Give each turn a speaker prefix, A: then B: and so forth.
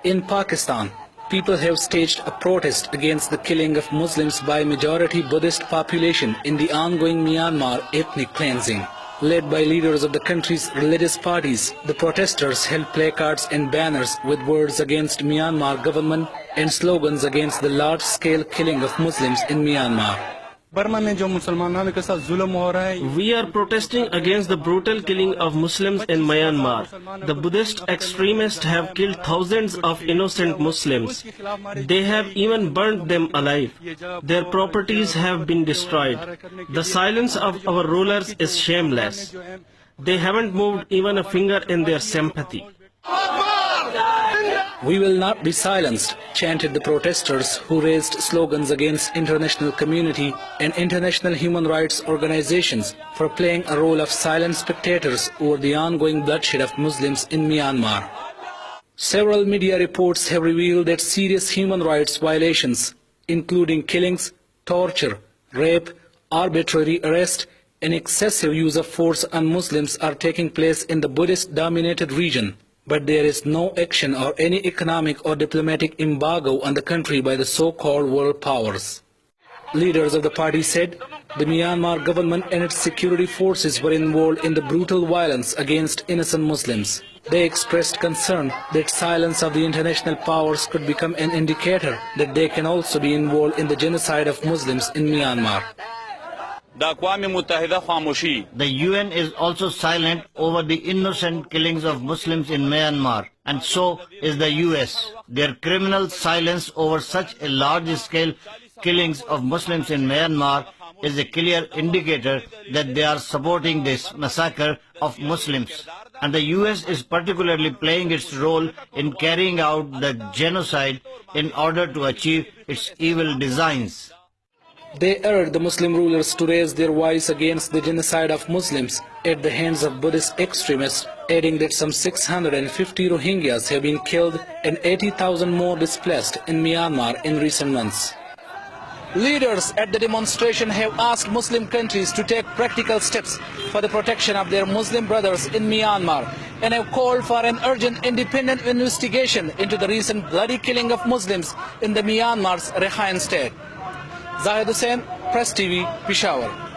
A: In Pakistan, people have staged a protest against the killing of Muslims by majority Buddhist population in the ongoing Myanmar ethnic cleansing. Led by leaders of the country's religious parties, the protesters held placards and banners with words against Myanmar government and slogans against the large-scale killing of Muslims in Myanmar.
B: We are protesting against the brutal killing of Muslims in Myanmar. The Buddhist extremists have killed thousands of innocent Muslims. They have even burnt them alive. Their properties have been destroyed. The silence of our rulers is shameless. They haven't moved even a finger in their sympathy.
A: We will not be silenced, chanted the protesters who raised slogans against international community and international human rights organizations for playing a role of silent spectators over the ongoing bloodshed of Muslims in Myanmar. Several media reports have revealed that serious human rights violations, including killings, torture, rape, arbitrary arrest, and excessive use of force on Muslims are taking place in the Buddhist-dominated region. But there is no action or any economic or diplomatic embargo on the country by the so-called world powers. Leaders of the party said the Myanmar government and its security forces were involved in the brutal violence against innocent Muslims. They expressed concern that silence of the international powers could become an indicator that they can also be involved in the genocide of Muslims in Myanmar.
C: The UN is also silent over the innocent killings of Muslims in Myanmar, and so is the US. Their criminal silence over such a large-scale killings of Muslims in Myanmar is a clear indicator that they are supporting this massacre of Muslims. And the US is particularly playing its role in carrying out the genocide in order to achieve its evil designs.
A: They urged the Muslim rulers to raise their voice against the genocide of Muslims at the hands of Buddhist extremists, adding that some 650 Rohingyas have been killed and 80,000 more displaced in Myanmar in recent months. Leaders at the demonstration have asked Muslim countries to take practical steps for the protection of their Muslim brothers in Myanmar and have called for an urgent independent investigation into the recent bloody killing of Muslims in the Myanmar's Rakhine state. Zahid Hussain, Press TV, Peshawar.